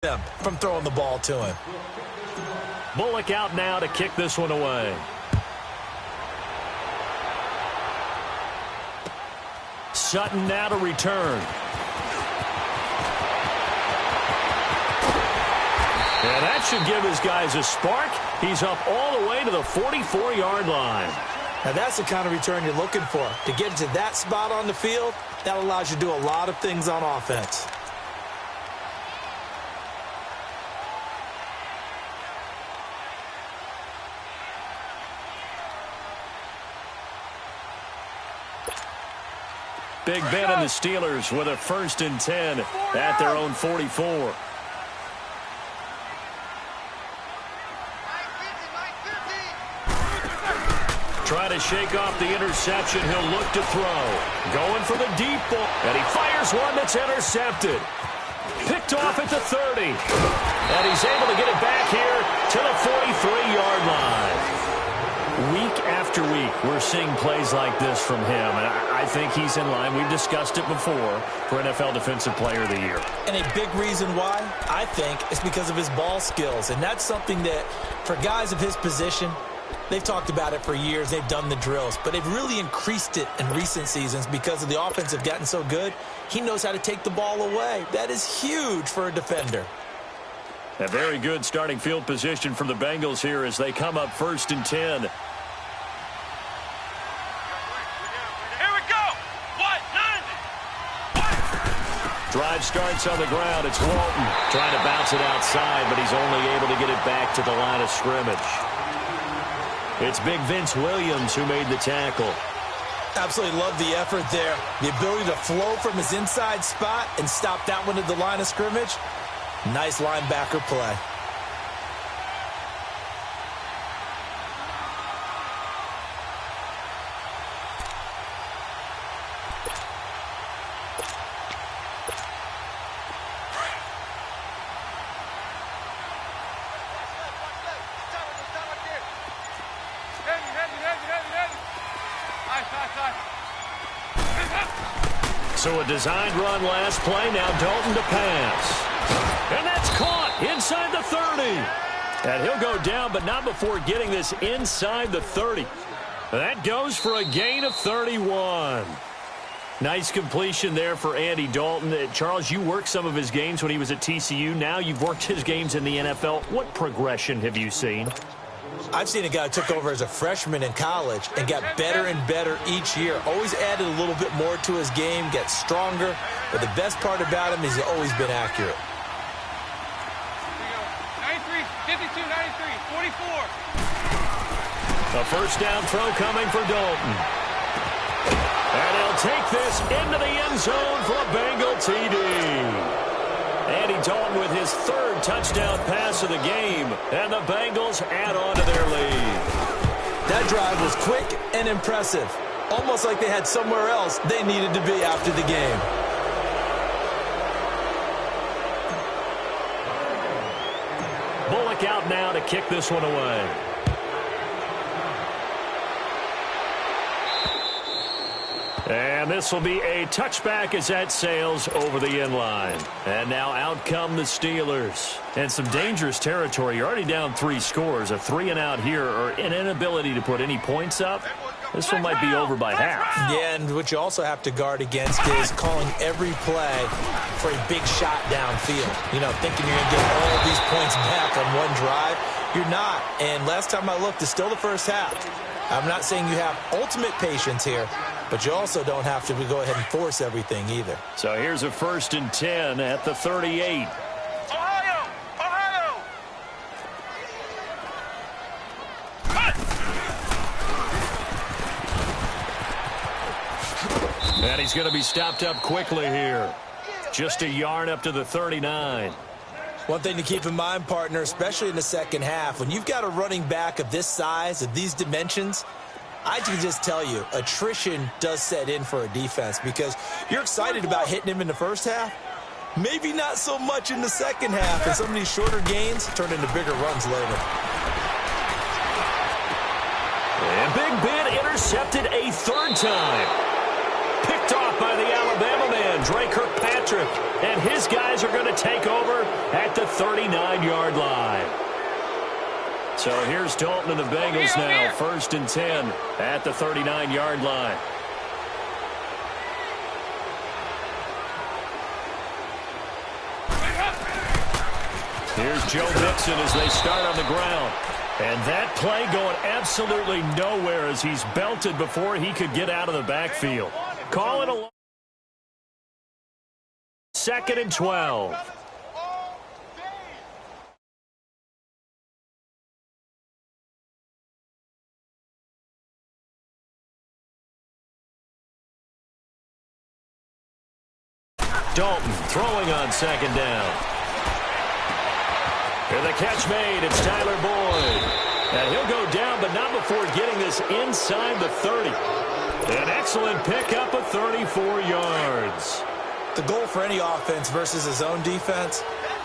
them from throwing the ball to him. Bullock out now to kick this one away. Sutton now to return. And that should give his guys a spark. He's up all the way to the 44-yard line. Now that's the kind of return you're looking for. To get to that spot on the field, that allows you to do a lot of things on offense. Big Ben and the Steelers with a 1st and 10 at their own 44. Trying to shake off the interception. He'll look to throw. Going for the deep ball. And he fires one that's intercepted. Picked off at the 30. And he's able to get it back here to the 43-yard line. Week after week, we're seeing plays like this from him. And I think he's in line. We've discussed it before for NFL Defensive Player of the Year. And a big reason why, I think, is because of his ball skills. And that's something that, for guys of his position, they've talked about it for years. They've done the drills. But they've really increased it in recent seasons because of the offense have gotten so good. He knows how to take the ball away. That is huge for a defender. A very good starting field position for the Bengals here as they come up 1st and 10. Drive starts on the ground. It's Walton trying to bounce it outside, but he's only able to get it back to the line of scrimmage. It's Big Vince Williams who made the tackle. Absolutely love the effort there. The ability to flow from his inside spot and stop that one at the line of scrimmage. Nice linebacker play. So a designed run last play. Now Dalton to pass. And that's caught inside the 30. And he'll go down, but not before getting this inside the 30. That goes for a gain of 31. Nice completion there for Andy Dalton. Charles, you worked some of his games when he was at TCU. Now you've worked his games in the NFL. What progression have you seen? I've seen a guy who took over as a freshman in college and got better and better each year. Always added a little bit more to his game, gets stronger. But the best part about him is he's always been accurate. 93, 52, 93, 44. A 1st down throw coming for Dalton. And he'll take this into the end zone for a Bengal TD. Andy Dalton with his 3rd touchdown pass of the game. And the Bengals add on to their lead. That drive was quick and impressive. Almost like they had somewhere else they needed to be after the game. Bullock out now to kick this one away. And this will be a touchback as that sails over the end line. And now out come the Steelers. And some dangerous territory. You're already down 3 scores. A 3-and-out here or an inability to put any points up. This one might be over by half. Yeah, and what you also have to guard against is calling every play for a big shot downfield. You know, thinking you're going to get all of these points back on one drive. You're not. And last time I looked, it's still the first half. I'm not saying you have ultimate patience here, but you also don't have to go ahead and force everything either. So here's a 1st and 10 at the 38. Ohio! Ohio! And he's going to be stopped up quickly here. Just a yard up to the 39. One thing to keep in mind, partner, especially in the second half, when you've got a running back of this size, of these dimensions, I can just tell you, attrition does set in for a defense because you're excited about hitting him in the first half. Maybe not so much in the second half, and some of these shorter gains turn into bigger runs later. And Big Ben intercepted a 3rd time. Picked off by the Alabama man, Dre Kirkpatrick. Kirkpatrick. And his guys are going to take over at the 39-yard line. So here's Dalton and the Bengals now, 1st and 10 at the 39-yard line. Here's Joe Mixon as they start on the ground. And that play going absolutely nowhere as he's belted before he could get out of the backfield. Call it a 2nd and 12. Dalton throwing on 2nd down. Here the catch made. It's Tyler Boyd. And he'll go down, but not before getting this inside the 30. An excellent pickup of 34 yards. The goal for any offense versus his own defense,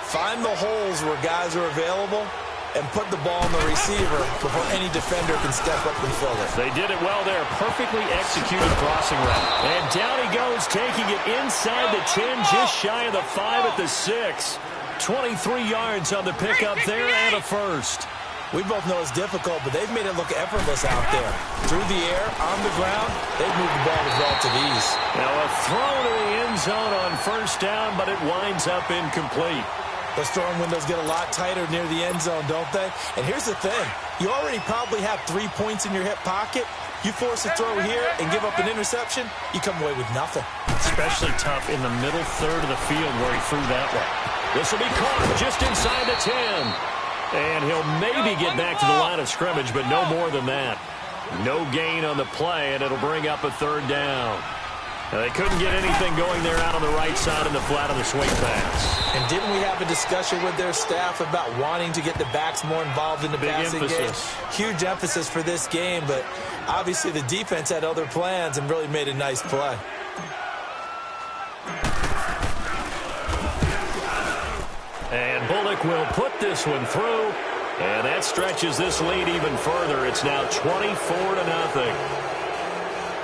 find the holes where guys are available and put the ball on the receiver before any defender can step up and fill it. They did it well there. Perfectly executed crossing route. And down he goes, taking it inside the 10, just shy of the 5 at the 6. 23 yards on the pickup there and a first. We both know it's difficult, but they've made it look effortless out there. Through the air, on the ground, they've moved the ball with relative ease. Now a throw to the end zone on 1st down, but it winds up incomplete. Those throwing windows get a lot tighter near the end zone, don't they? And here's the thing. You already probably have 3 points in your hip pocket. You force a throw here and give up an interception, you come away with nothing. Especially tough in the middle third of the field where he threw that one. This will be caught just inside the 10. And he'll maybe get back to the line of scrimmage, but no more than that. No gain on the play, and it'll bring up a 3rd down. Now, they couldn't get anything going there out on the right side in the flat of the swing pass. And didn't we have a discussion with their staff about wanting to get the backs more involved in the passing game? Huge emphasis for this game, but obviously the defense had other plans and really made a nice play. And Bullock will put this one through, and that stretches this lead even further. It's now 24-0.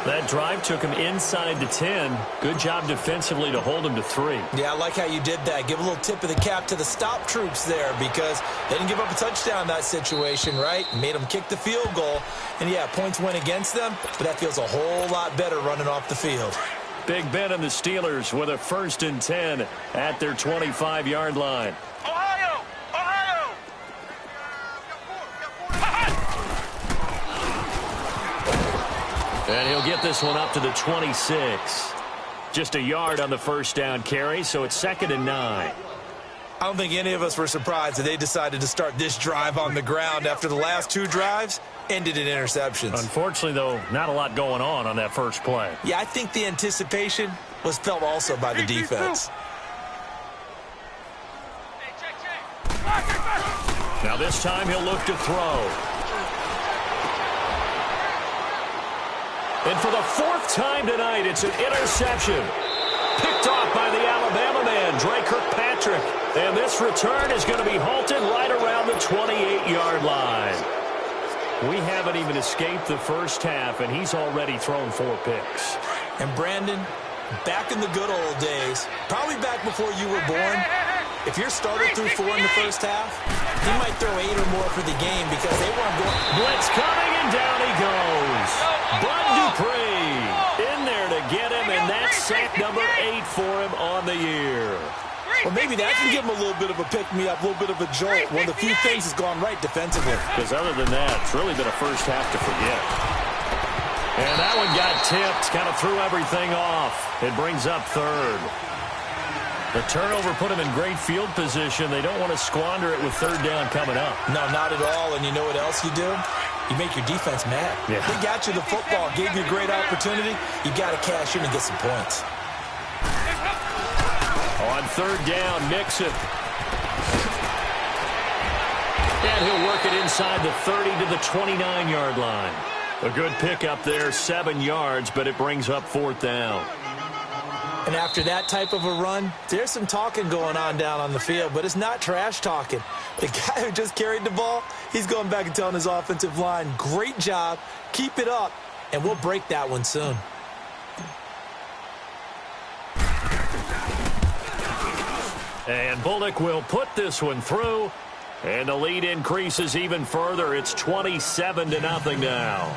That drive took him inside the 10. Good job defensively to hold him to 3. Yeah, I like how you did that. Give a little tip of the cap to the stop troops there because they didn't give up a touchdown in that situation, right? Made them kick the field goal. And, yeah, points went against them, but that feels a whole lot better running off the field. Big Ben and the Steelers with a 1st and 10 at their 25-yard line. Ohio! Ohio! And he'll get this one up to the 26. Just a yard on the 1st down carry, so it's 2nd and 9. I don't think any of us were surprised that they decided to start this drive on the ground after the last 2 drives ended in interceptions. Unfortunately, though, not a lot going on that first play. Yeah, I think the anticipation was felt also by the defense. Now this time he'll look to throw. And for the 4th time tonight, it's an interception. Picked off by the Alabama man, Dre Kirkpatrick. And this return is going to be halted right around the 28-yard line. We haven't even escaped the first half, and he's already thrown 4 picks. And Brandon, back in the good old days, probably back before you were born, if your starter threw 4 in the first half, he might throw 8 or more for the game because they weren't going. Blitz coming, and down he goes. Bud Dupree in there to get him, and that's sack number 8 for him on the year. Well, maybe that can give him a little bit of a pick-me-up, a little bit of a jolt. One of the few things has gone right defensively. Because other than that, it's really been a first half to forget. And that one got tipped, kind of threw everything off. It brings up 3rd. The turnover put him in great field position. They don't want to squander it with 3rd down coming up. No, not at all. And you know what else you do? You make your defense mad. Yeah. They got you the football, gave you a great opportunity. You got to cash in and get some points. On 3rd down, Mixon. And he'll work it inside the 30 to the 29-yard line. A good pickup there, 7 yards, but it brings up 4th down. And after that type of a run, there's some talking going on down on the field, but it's not trash talking. The guy who just carried the ball, he's going back and telling his offensive line, great job, keep it up, and we'll break that one soon. And Bullock will put this one through, and the lead increases even further. It's 27-0 now.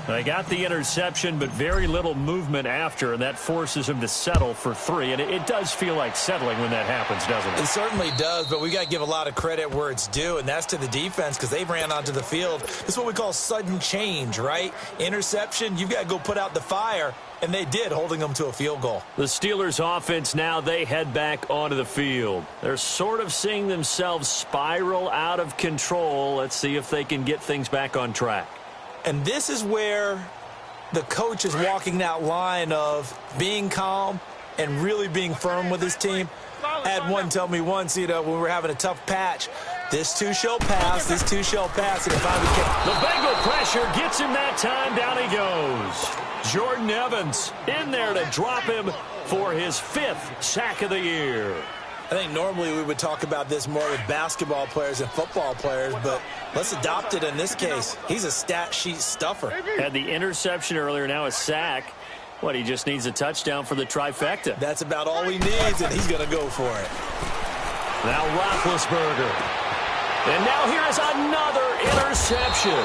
They got the interception, but very little movement after, and that forces him to settle for 3. And it does feel like settling when that happens, doesn't it? It certainly does, but we got to give a lot of credit where it's due, and that's to the defense because they ran onto the field. This is what we call sudden change, right? Interception, you've got to go put out the fire, and they did, holding them to a field goal. The Steelers offense now, they head back onto the field. They're sort of seeing themselves spiral out of control. Let's see if they can get things back on track. And this is where the coach is walking that line of being calm and really being firm with his team. I had one tell me once, when we were having a tough patch, this too shall pass, this too shall pass. And if I would get the Bengal pressure gets him that time, down he goes. Jordan Evans in there to drop him for his 5th sack of the year. I think normally we would talk about this more with basketball players and football players, but let's adopt it in this case. He's a stat sheet stuffer. Had the interception earlier, now a sack. What, he just needs a touchdown for the trifecta. That's about all he needs, and he's going to go for it. Now Roethlisberger. And now here is another interception.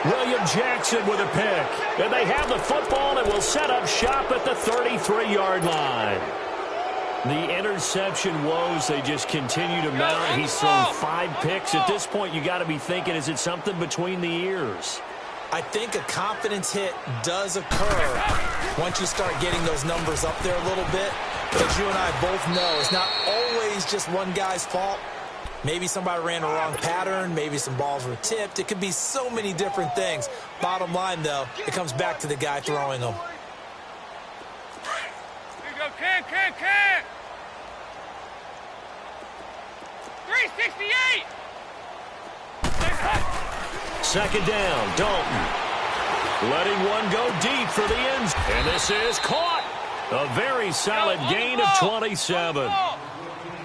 William Jackson with a pick. And they have the football and will set up shop at the 33-yard line. The interception woes, they just continue to mount. He's thrown 5 picks. At this point, you got to be thinking, is it something between the ears? I think a confidence hit does occur once you start getting those numbers up there a little bit. But as you and I both know, it's not always just one guy's fault. Maybe somebody ran a wrong pattern. Maybe some balls were tipped. It could be so many different things. Bottom line, though, it comes back to the guy throwing them. Here you go, Ken. 368. Second down, Dalton. Letting one go deep for the end. And this is caught. A very solid gain of 27.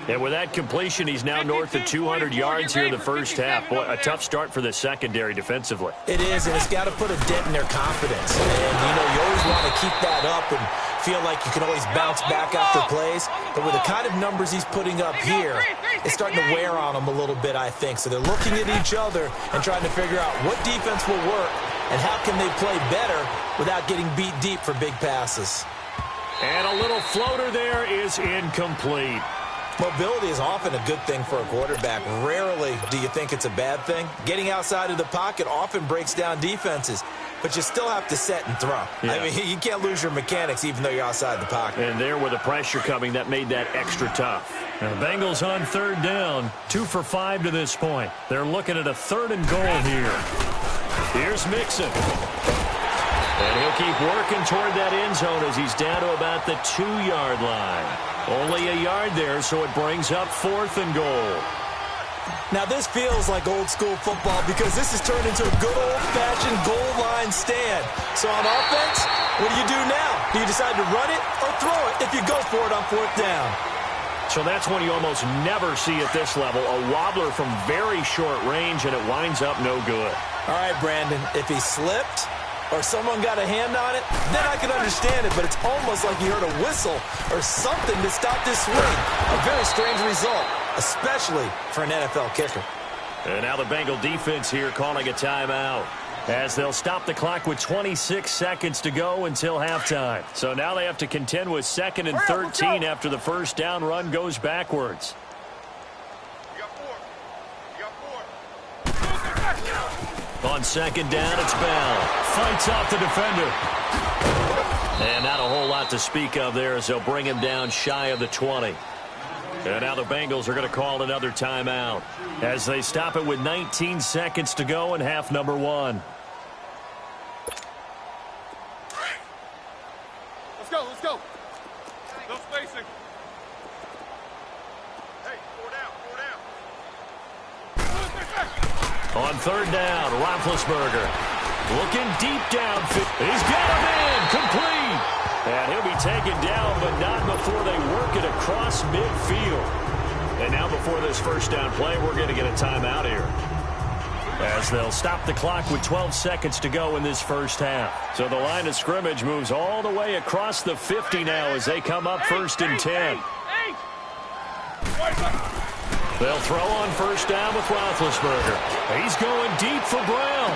And with that completion, he's now north of 200 yards here in the first half. Boy, a tough start for the secondary defensively. It is, and it's got to put a dent in their confidence. And, you always want to keep that up and feel like you can always bounce back after plays. But with the kind of numbers he's putting up here, it's starting to wear on them a little bit, I think. So they're looking at each other and trying to figure out what defense will work and how can they play better without getting beat deep for big passes. And a little floater there is incomplete. Mobility is often a good thing for a quarterback. Rarely do you think it's a bad thing. Getting outside of the pocket often breaks down defenses, but you still have to set and throw. Yeah. I mean, you can't lose your mechanics even though you're outside the pocket. And there with the pressure coming, that made that extra tough. Now, the Bengals on third down, 2 for 5 to this point. They're looking at a 3rd and goal here. Here's Mixon. And he'll keep working toward that end zone as he's down to about the 2-yard line. Only a yard there, so it brings up 4th and goal. Now, this feels like old-school football because this has turned into a good old-fashioned goal line stand. So on offense, what do you do now? Do you decide to run it or throw it if you go for it on 4th down? So that's one you almost never see at this level. A wobbler from very short range, and it winds up no good. All right, Brandon, if he slipped or someone got a hand on it, then I can understand it, but it's almost like you heard a whistle or something to stop this swing. A very strange result, especially for an NFL kicker. And now the Bengal defense here calling a timeout as they'll stop the clock with 26 seconds to go until halftime. So now they have to contend with 2nd and 13 after the first down run goes backwards. On 2nd down, it's Bell. Fights off the defender. And not a whole lot to speak of there as they'll bring him down shy of the 20. And now the Bengals are going to call another timeout as they stop it with 19 seconds to go in half number 1. Let's go. No spacing. Hey, 4 down. On 3rd down, Roethlisberger looking deep down. He's got him in, complete. And he'll be taken down, but not before they work it across midfield. And now before this first down play, we're going to get a timeout here, as they'll stop the clock with 12 seconds to go in this first half. So the line of scrimmage moves all the way across the 50 now as they come up 1st and 10. They'll throw on first down with Roethlisberger. He's going deep for Brown.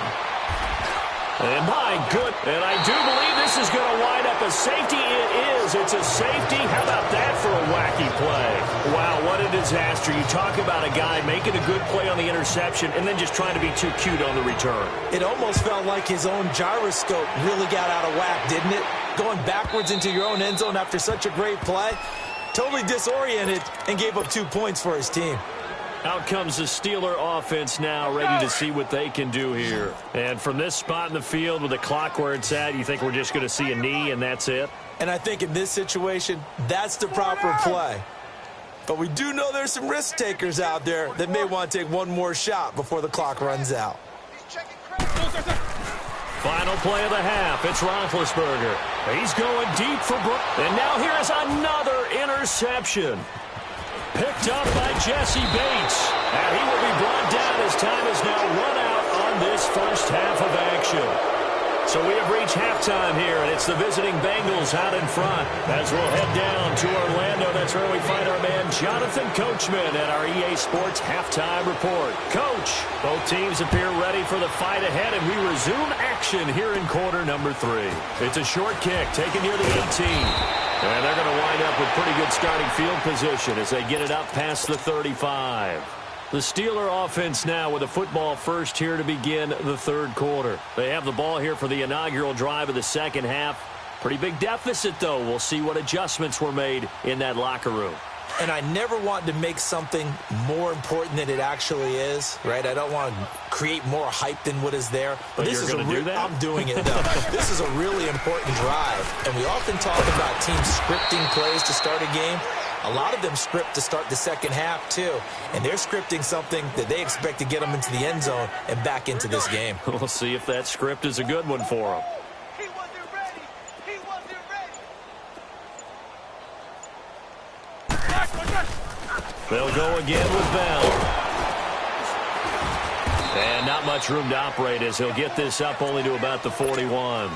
And my good, and I do believe this is going to wind up a safety. It is. It's a safety. How about that for a wacky play? Wow, what a disaster. You talk about a guy making a good play on the interception and then just trying to be too cute on the return. It almost felt like his own gyroscope really got out of whack, didn't it? Going backwards into your own end zone after such a great play. Totally disoriented and gave up 2 points for his team. Out comes the Steeler offense now, ready to see what they can do here. And from this spot in the field with the clock where it's at, you think we're just going to see a knee and that's it? And I think in this situation, that's the proper play. But we do know there's some risk takers out there that may want to take one more shot before the clock runs out. Final play of the half. It's Roethlisberger. He's going deep for Brown. And now here is another interception. Picked up by Jesse Bates. And he will be brought down as time is now run out on this first half of action. So we have reached halftime here, and it's the visiting Bengals out in front. As we'll head down to Orlando, that's where we find our man Jonathan Coachman at our EA Sports Halftime Report. Coach, both teams appear ready for the fight ahead, and we resume action here in quarter number 3. It's a short kick taken near the 18. And they're going to wind up with pretty good starting field position as they get it up past the 35. The Steeler offense now with a football first here to begin the third quarter. They have the ball here for the inaugural drive of the second half. Pretty big deficit, though. We'll see what adjustments were made in that locker room. And I never want to make something more important than it actually is, right? I don't want to create more hype than what is there. But this is going to do that? I'm doing it, though. This is a really important drive. And we often talk about teams scripting plays to start a game. A lot of them script to start the second half, too. And they're scripting something that they expect to get them into the end zone and back into this game. We'll see if that script is a good one for them. He wasn't ready. He wasn't ready. They'll go again with Bell. And not much room to operate as he'll get this up only to about the 41.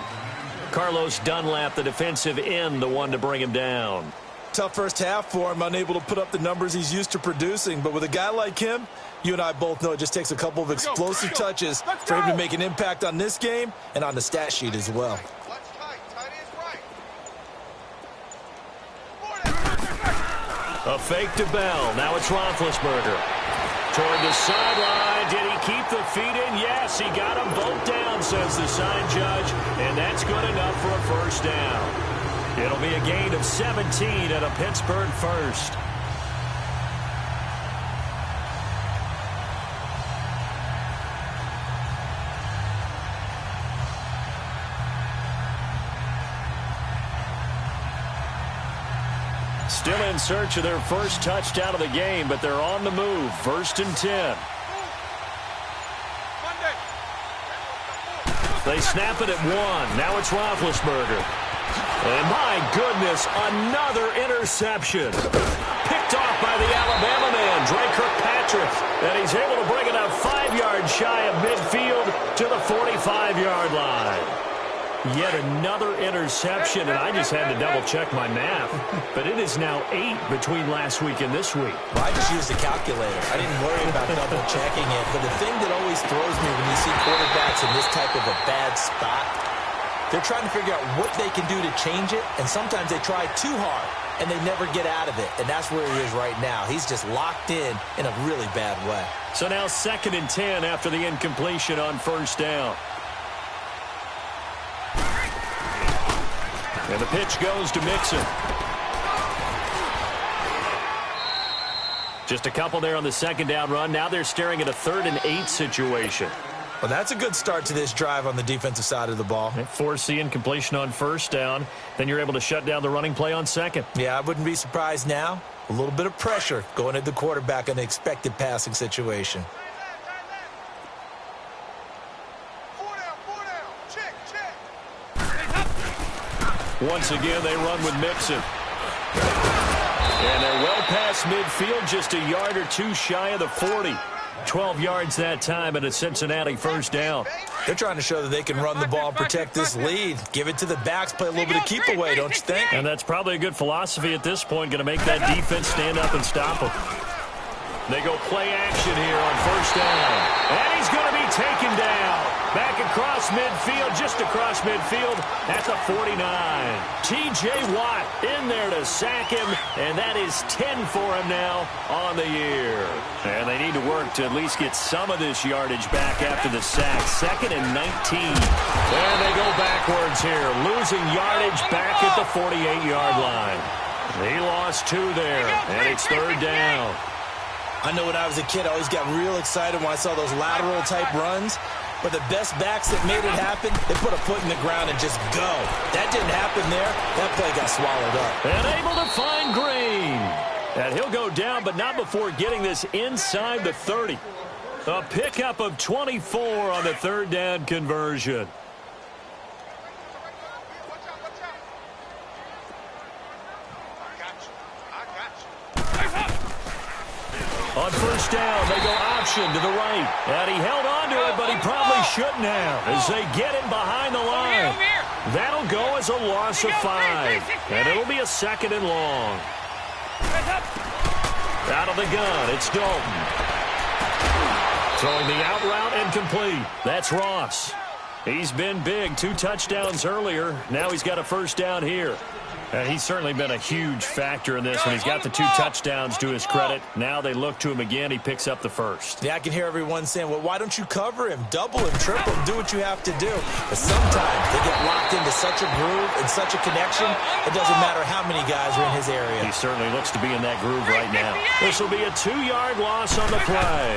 Carlos Dunlap, the defensive end, the one to bring him down. Tough first half for him, unable to put up the numbers he's used to producing. But with a guy like him, you and I both know it just takes a couple of explosive touches for him to make an impact on this game and on the stat sheet as well. A fake to Bell. Now it's Roethlisberger. Toward the sideline. Did he keep the feet in? Yes, he got them both down, says the sign judge. And that's good enough for a first down. It'll be a gain of 17 and a Pittsburgh first. Still in search of their first touchdown of the game, but they're on the move. 1st and 10. They snap it at 1. Now it's Roethlisberger. And my goodness, another interception. Picked off by the Alabama man, Dre Kirkpatrick. And he's able to bring it up 5 yards shy of midfield to the 45-yard line. Yet another interception, and I just had to double-check my math. But it is now 8 between last week and this week. Well, I just used a calculator. I didn't worry about double-checking it. But the thing that always throws me when you see quarterbacks in this type of a bad spot, they're trying to figure out what they can do to change it, and sometimes they try too hard, and they never get out of it, and that's where he is right now. He's just locked in a really bad way. So now 2nd and 10 after the incompletion on first down. And the pitch goes to Mixon. Just a couple there on the 2nd down run. Now they're staring at a 3rd and 8 situation. Well, that's a good start to this drive on the defensive side of the ball. Force the incompletion on first down. Then you're able to shut down the running play on 2nd. Yeah, I wouldn't be surprised now. A little bit of pressure going at the quarterback in the expected passing situation. 4 down. Check. Once again, they run with Mixon. And they're well past midfield, just a yard or two shy of the 40. 12 yards that time and a Cincinnati first down. They're trying to show that they can run the ball and protect this lead. Give it to the backs, play a little bit of keep away, don't you think? And that's probably a good philosophy at this point, going to make that defense stand up and stop them. They go play action here on first down. And he's going to be taken down. Back across midfield, just across midfield at the 49. T.J. Watt in there to sack him, and that is 10 for him now on the year. And they need to work to at least get some of this yardage back after the sack. 2nd and 19. And they go backwards here, losing yardage back at the 48-yard line. He lost 2 there, and it's 3rd down. I know when I was a kid, I always got real excited when I saw those lateral-type runs. But the best backs that made it happen, they put a foot in the ground and just go. That didn't happen there. That play got swallowed up. And able to find Green. And he'll go down, but not before getting this inside the 30. A pickup of 24 on the 3rd down conversion. On first down, they go option to the right. And he held on to it, but he probably shouldn't have as they get him behind the line. That'll go as a loss of 5. And it'll be a 2nd and long. Out of the gun, it's Dalton. Throwing the out route and complete. That's Ross. He's been big. 2 touchdowns earlier. Now he's got a first down here. He's certainly been a huge factor in this when he's got the 2 touchdowns to his credit. Now they look to him again. He picks up the first. Yeah, I can hear everyone saying, well, why don't you cover him? Double him, triple him, do what you have to do. But sometimes they get locked into such a groove and such a connection, it doesn't matter how many guys are in his area. He certainly looks to be in that groove right now. This will be a 2-yard loss on the play.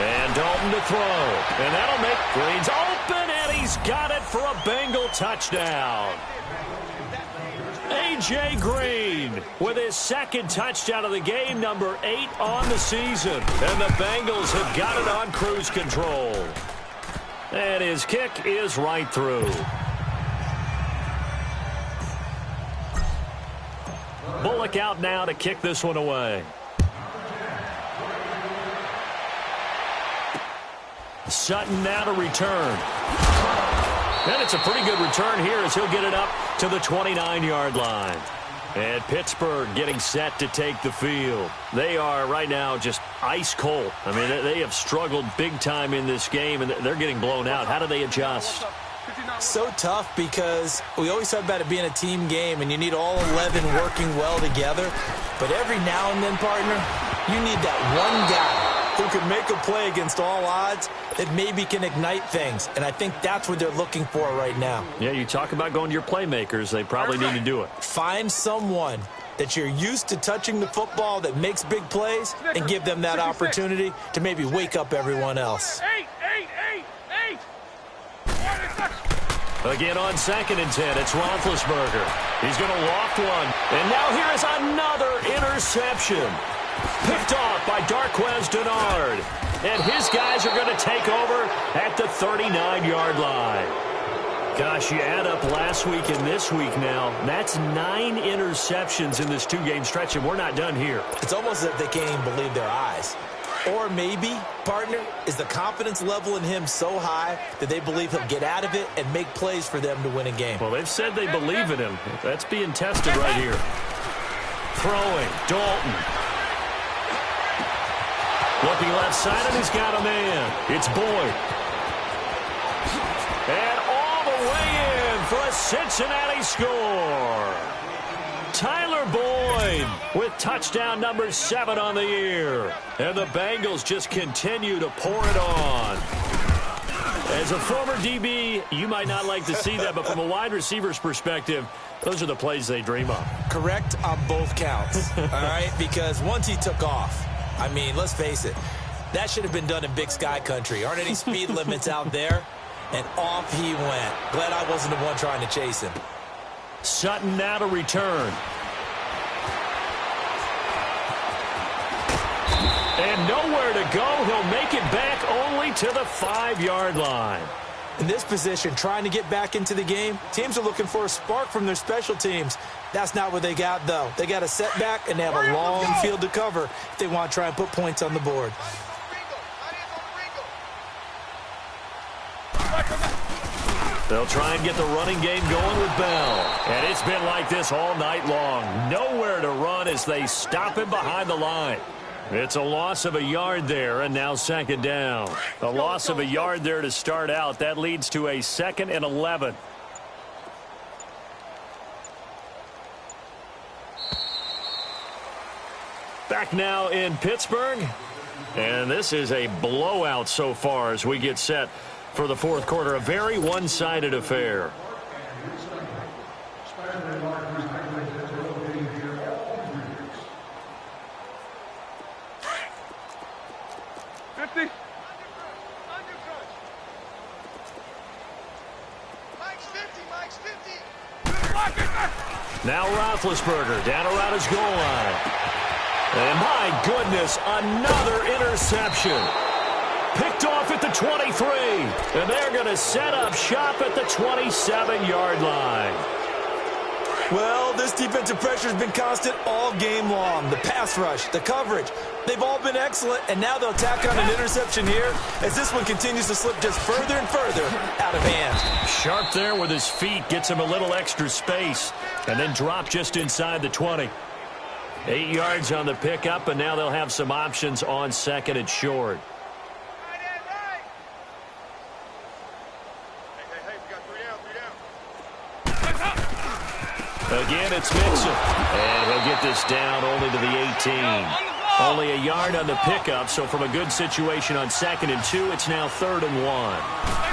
And Dalton to throw. And that'll make Green's open, and he's got it for a Bengal touchdown. A.J. Green with his 2nd touchdown of the game, number 8 on the season. And the Bengals have got it on cruise control. And his kick is right through. Bullock out now to kick this one away. Sutton now to return. And it's a pretty good return here as he'll get it up to the 29-yard line. And Pittsburgh getting set to take the field. They are right now just ice cold. I mean, they have struggled big time in this game, and they're getting blown out. How do they adjust? So tough because we always talk about it being a team game, and you need all 11 working well together. But every now and then, partner, you need that one guy who can make a play against all odds that maybe can ignite things. And I think that's what they're looking for right now. Yeah, you talk about going to your playmakers. They probably need to do it. Find someone that you're used to touching the football that makes big plays and give them that opportunity to maybe wake up everyone else. Again on 2nd and 10, it's Roethlisberger. He's going to loft one. And now here is another interception. Picked off by Darquez Denard. And his guys are going to take over at the 39-yard line. Gosh, you add up last week and this week now. That's 9 interceptions in this 2-game stretch, and we're not done here. It's almost as if they can't even believe their eyes. Or maybe, partner, is the confidence level in him so high that they believe he'll get out of it and make plays for them to win a game. Well, they've said they believe in him. That's being tested right here. Throwing, Dalton. Looking left side, and he's got a man. It's Boyd. And all the way in for a Cincinnati score. Tyler Boyd with touchdown number 7 on the year. And the Bengals just continue to pour it on. As a former DB, you might not like to see that, but from a wide receiver's perspective, those are the plays they dream of. Correct on both counts, all right? Because once he took off, I mean, let's face it, that should have been done in Big Sky country. Aren't any speed limits out there? And off he went. Glad I wasn't the one trying to chase him. Sutton now to return. And nowhere to go. He'll make it back only to the 5-yard line. In this position, trying to get back into the game, teams are looking for a spark from their special teams. That's not what they got, though. They got a setback, and they have a long field to cover if they want to try and put points on the board. They'll try and get the running game going with Bell. And it's been like this all night long. Nowhere to run as they stop him behind the line. It's a loss of a yard there, and now second down. A loss of a yard there to start out. That leads to a 2nd and 11. Back now in Pittsburgh. And this is a blowout so far as we get set for the fourth quarter. A very one-sided affair. Now Roethlisberger down around his goal line. And my goodness, another interception. Picked off at the 23. And they're going to set up shop at the 27-yard line. Well, this defensive pressure has been constant all game long. The pass rush, the coverage, they've all been excellent, and now they'll tack on an interception here as this one continues to slip just further and further out of hand. Sharp there with his feet, gets him a little extra space, and then drop just inside the 20. 8 yards on the pickup, and now they'll have some options on 2nd and short. Again, it's Mixon. And he'll get this down only to the 18. Only a yard on the pickup, so from a good situation on 2nd and 2, it's now 3rd and 1.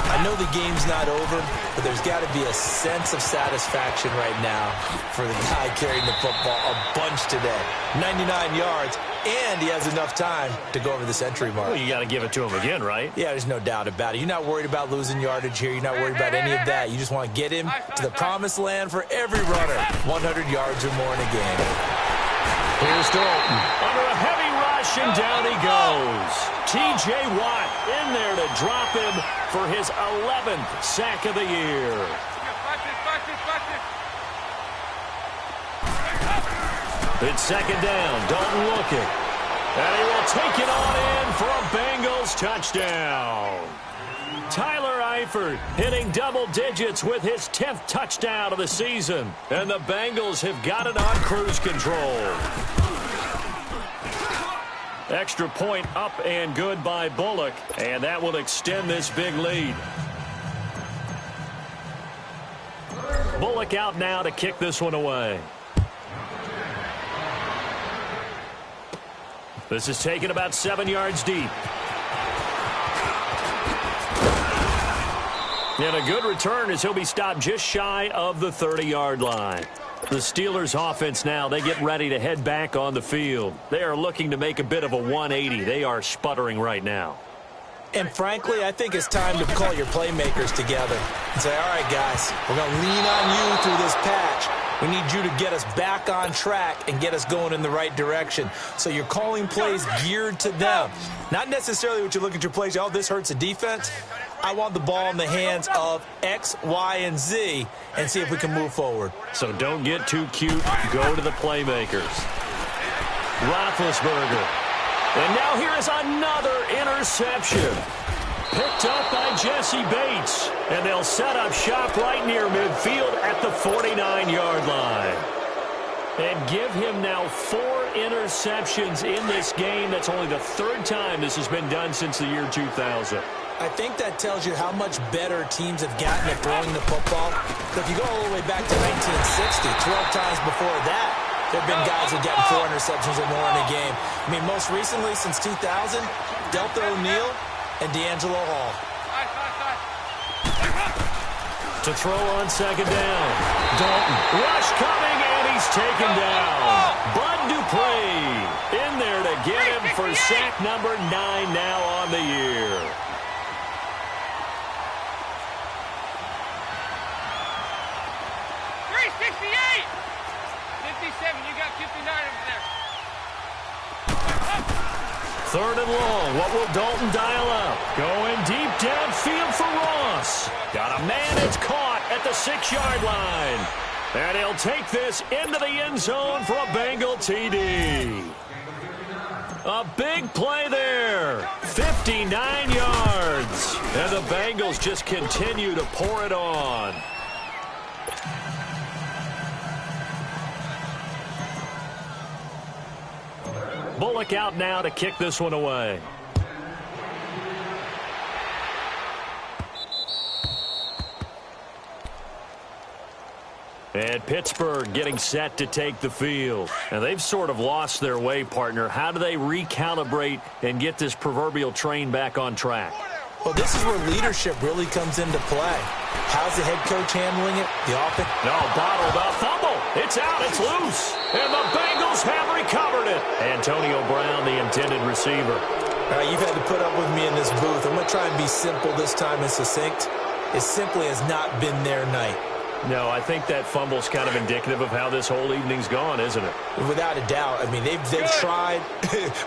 I know the game's not over, but there's got to be a sense of satisfaction right now for the guy carrying the football a bunch today. 99 yards, and he has enough time to go over the century mark. Well, you got to give it to him again, right? Yeah, there's no doubt about it. You're not worried about losing yardage here. You're not worried about any of that. You just want to get him to the promised land for every runner. 100 yards or more in a game. Here's Dalton. Under a heavy rush, and down he goes. T.J. Watt in there to drop him for his 11th sack of the year. It's 2nd down. Dalton looking. And he will take it on in for a Bengals touchdown. Tyler Eifert hitting double digits with his 10th touchdown of the season. And the Bengals have got it on cruise control. Extra point up and good by Bullock. And that will extend this big lead. Bullock out now to kick this one away. This is taken about 7 yards deep. And a good return as he'll be stopped just shy of the 30-yard line. The Steelers offense now, they get ready to head back on the field. They are looking to make a bit of a 180. They are sputtering right now. And frankly, I think it's time to call your playmakers together and say, all right, guys, we're going to lean on you through this patch. We need you to get us back on track and get us going in the right direction. So you're calling plays geared to them. Not necessarily what you look at your plays, oh, this hurts the defense. I want the ball in the hands of X, Y, and Z and see if we can move forward. So don't get too cute. Go to the playmakers. Roethlisberger. And now here is another interception. Picked up by Jesse Bates. And they'll set up shop right near midfield at the 49-yard line. And give him now 4 interceptions in this game. That's only the 3rd time this has been done since the year 2000. I think that tells you how much better teams have gotten at throwing the football. If you go all the way back to 1960, 12 times before that, there have been guys who have gotten 4 interceptions or more in a game. I mean, most recently, since 2000, Delta O'Neal and D'Angelo Hall. To throw on 2nd down. Dalton. Rush coming, and he's taken down. Bud Dupree in there to get him for sack number 9 now on the year. Third and long. What will Dalton dial up? Going deep downfield for Ross. Got a man that's caught at the 6-yard line. And he'll take this into the end zone for a Bengal TD. A big play there. 59 yards. And the Bengals just continue to pour it on. Bullock out now to kick this one away. And Pittsburgh getting set to take the field. And they've sort of lost their way, partner. How do they recalibrate and get this proverbial train back on track? Well, this is where leadership really comes into play. How's the head coach handling it? The offense? No, bottled up. Fumble. It's out. It's loose. And the Bengals have recovered it. Antonio Brown, the intended receiver. All right, you've had to put up with me in this booth. I'm going to try and be simple this time and succinct. It simply has not been their night. No, I think that fumble's kind of indicative of how this whole evening's gone, isn't it? Without a doubt. I mean, they've tried,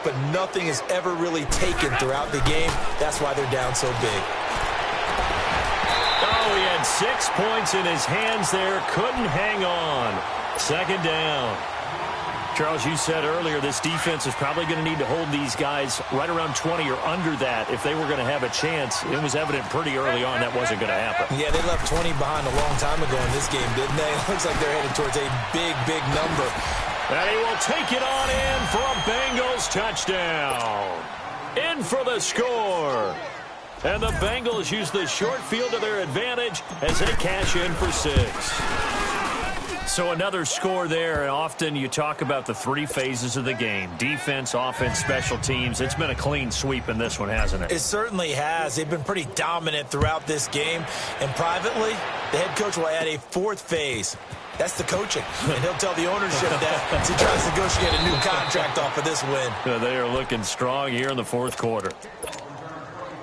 but nothing is ever really taken throughout the game. That's why they're down so big. Oh, he had 6 points in his hands there. Couldn't hang on. Second down. Charles, you said earlier this defense is probably going to need to hold these guys right around 20 or under that if they were going to have a chance. It was evident pretty early on that wasn't going to happen. Yeah, they left 20 behind a long time ago in this game, didn't they? It looks like they're headed towards a big, big number. And he will take it on in for a Bengals touchdown. In for the score. And the Bengals use the short field to their advantage as they cash in for 6. So another score there, and often you talk about the 3 phases of the game. Defense, offense, special teams. It's been a clean sweep in this one, hasn't it? It certainly has. They've been pretty dominant throughout this game. And privately, the head coach will add a 4th phase. That's the coaching. And he'll tell the ownership that as he tries to negotiate a new contract off of this win. They are looking strong here in the 4th quarter.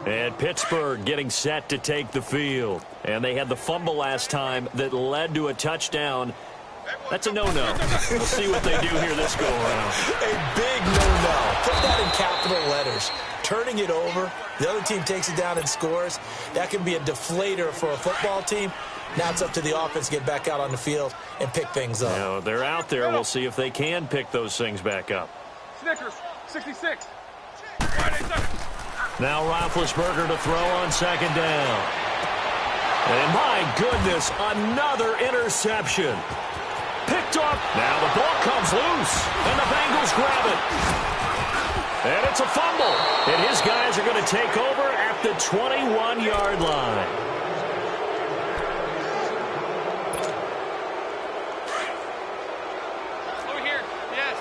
And Pittsburgh getting set to take the field. And they had the fumble last time that led to a touchdown. That's a no-no. We'll see what they do here this go-around. A big no-no. Put that in capital letters. Turning it over, the other team takes it down and scores. That can be a deflator for a football team. Now it's up to the offense to get back out on the field and pick things up. Now, they're out there. We'll see if they can pick those things back up. Snickers, 66. Now Roethlisberger to throw on second down. And my goodness, another interception. Picked up. Now the ball comes loose, and the Bengals grab it. And it's a fumble. And his guys are going to take over at the 21-yard line. Over here, yes.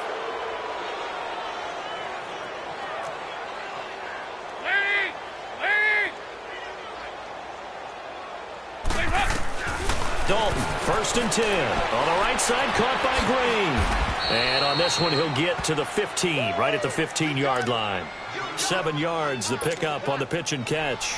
Dalton, 1st and 10. On the right side, caught by Green. And on this one, he'll get to the 15, right at the 15-yard line. 7 yards, the pickup on the pitch and catch.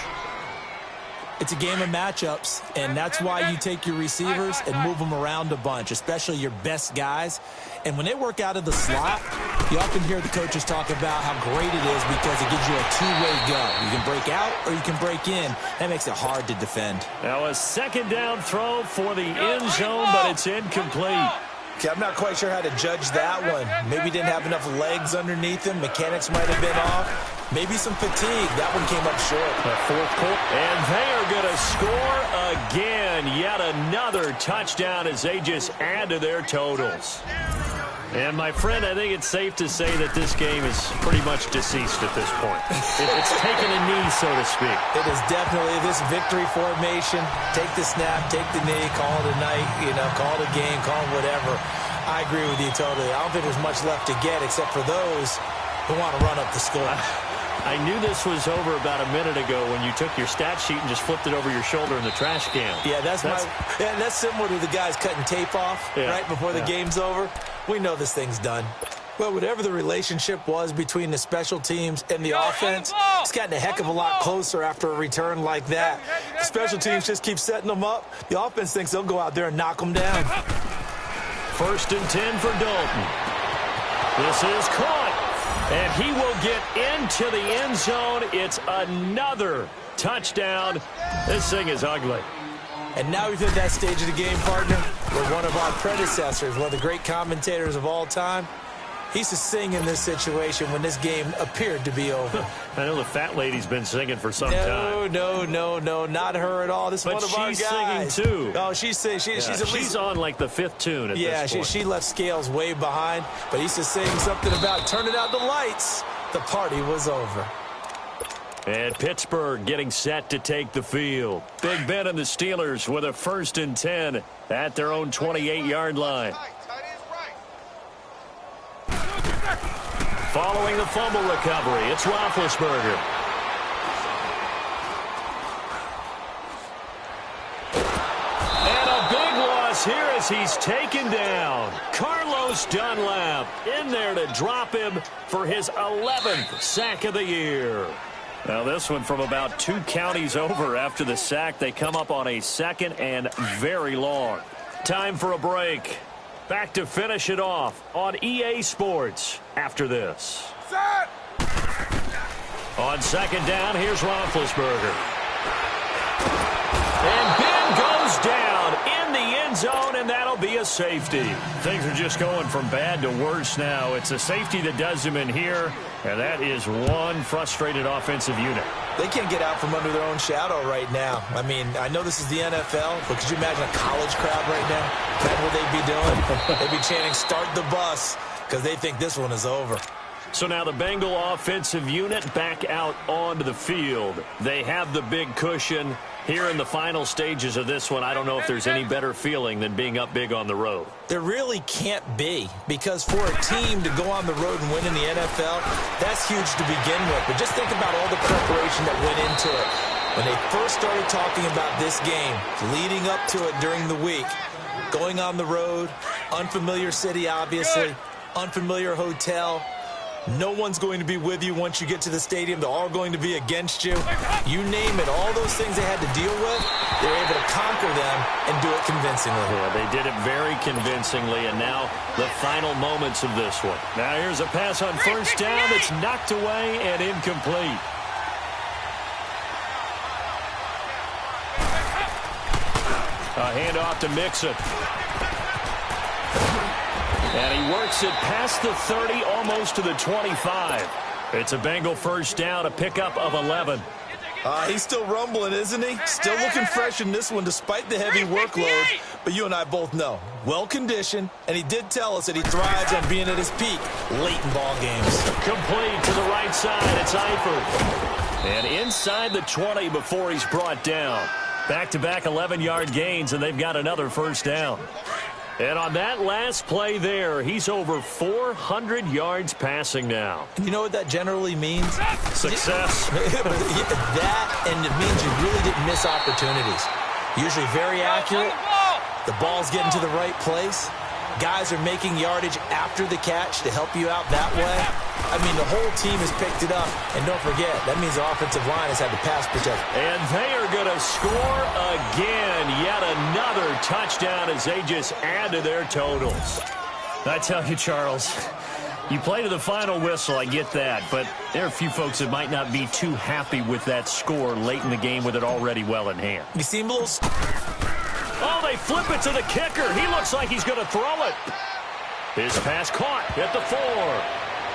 It's a game of matchups, and that's why you take your receivers and move them around a bunch, especially your best guys. And when they work out of the slot, you often hear the coaches talk about how great it is because it gives you a two-way go. You can break out or you can break in. That makes it hard to defend. Now a second down throw for the end zone, but it's incomplete. Okay, I'm not quite sure how to judge that one. Maybe didn't have enough legs underneath him. Mechanics might have been off. Maybe some fatigue. That one came up short. The 4th quarter. And they are going to score again. Yet another touchdown as they just add to their totals. And, my friend, I think it's safe to say that this game is pretty much deceased at this point. It's taken a knee, so to speak. It is definitely this victory formation. Take the snap, take the knee, call it a night, call it a game, call it whatever. I agree with you totally. I don't think there's much left to get except for those who want to run up the score. I knew this was over about a minute ago when you took your stat sheet and just flipped it over your shoulder in the trash can. Yeah, that's similar to the guys cutting tape off right before the game's over. We know this thing's done. Well, whatever the relationship was between the special teams and the offense, it's gotten a heck of a lot closer after a return like that. The special teams just keep setting them up. The offense thinks they'll go out there and knock them down. 1st and 10 for Dalton. This is caught. And he will get into the end zone. It's another touchdown. This thing is ugly. And now we've hit that stage of the game, partner, where one of our predecessors, one of the great commentators of all time, He should sing in this situation when this game appeared to be over. I know the fat lady's been singing for some time. No, not her at all. This is one of our guys. But she's singing too. Oh, she's singing. She's on like the 5th tune at this point. She left Scales way behind, but he's just saying something about turning out the lights. The party was over. And Pittsburgh getting set to take the field. Big Ben and the Steelers with a 1st and 10 at their own 28-yard line. Following the fumble recovery, it's Roethlisberger. And a big loss here as he's taken down. Carlos Dunlap in there to drop him for his 11th sack of the year. Now this one from about 2 counties over after the sack. They come up on a 2nd and very long. Time for a break. Back to finish it off on EA Sports after this. Set! On 2nd down, here's Roethlisberger. And Ben goes down in the end zone, and that'll be a safety. Things are just going from bad to worse now. It's a safety that does him in here, and that is one frustrated offensive unit. They can't get out from under their own shadow right now. I mean, I know this is the NFL, but could you imagine a college crowd right now? That's what they'd be doing. They'd be chanting, "Start the bus," because they think this one is over. So now the Bengal offensive unit back out onto the field. They have the big cushion. Here in the final stages of this one, I don't know if there's any better feeling than being up big on the road. There really can't be, because for a team to go on the road and win in the NFL, that's huge to begin with. But just think about all the preparation that went into it. When they first started talking about this game, leading up to it during the week, going on the road, unfamiliar city, obviously, unfamiliar hotel. No one's going to be with you once you get to the stadium. They're all going to be against you. You name it, all those things they had to deal with, they were able to conquer them and do it convincingly. Yeah, they did it very convincingly, and now the final moments of this one. Now here's a pass on 1st down that's knocked away and incomplete. A handoff to Mixon. And he works it past the 30, almost to the 25. It's a Bengal 1st down, a pickup of 11. He's still rumbling, isn't he? Still looking fresh in this one despite the heavy workload. But you and I both know, well-conditioned, and he did tell us that he thrives on being at his peak late in ball games. Complete to the right side. It's Eifert. And inside the 20 before he's brought down. Back-to-back 11-yard gains, and they've got another 1st down. And on that last play there, he's over 400 yards passing now. You know what that generally means? Success. That, and it means you really didn't miss opportunities. Usually very accurate. The ball's getting to the right place. Guys are making yardage after the catch to help you out that way. I mean, the whole team has picked it up. And don't forget, that means the offensive line has had the pass protection. And they are going to score again. Yet another touchdown as they just add to their totals. I tell you, Charles, you play to the final whistle, I get that. But there are a few folks that might not be too happy with that score late in the game with it already well in hand. You seem a little... Oh, they flip it to the kicker. He looks like he's going to throw it. His pass caught at the 4.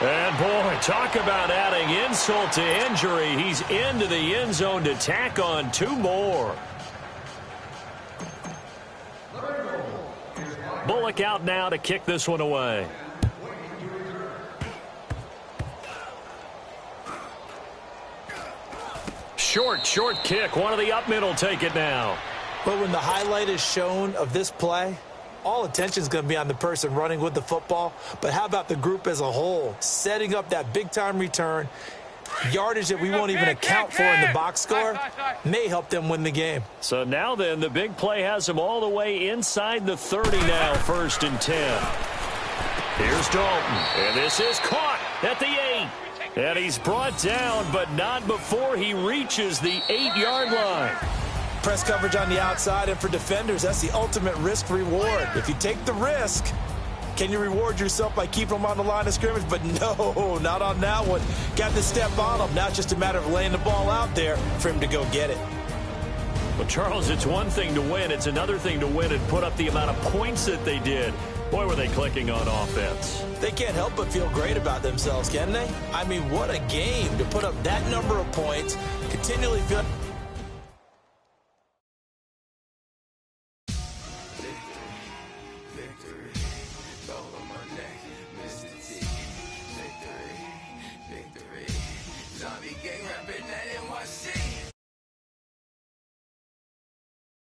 And, boy, talk about adding insult to injury. He's into the end zone to tack on 2 more. Bullock out now to kick this one away. Short kick. One of the up mid will take it now. But when the highlight is shown of this play, all attention is going to be on the person running with the football. But how about the group as a whole? Setting up that big-time return, yardage that we won't even account for in the box score, may help them win the game. So now then, the big play has them all the way inside the 30 now, 1st and 10. Here's Dalton, and this is caught at the 8. And he's brought down, but not before he reaches the 8-yard line. Press coverage on the outside, and for defenders, that's the ultimate risk-reward. If you take the risk, can you reward yourself by keeping them on the line of scrimmage? But no, not on that one. Got to step on him. Now it's just a matter of laying the ball out there for him to go get it. Well, Charles, it's one thing to win. It's another thing to win and put up the amount of points that they did. Boy, were they clicking on offense. They can't help but feel great about themselves, can they? I mean, what a game to put up that number of points, continually feel... Zombie gang rap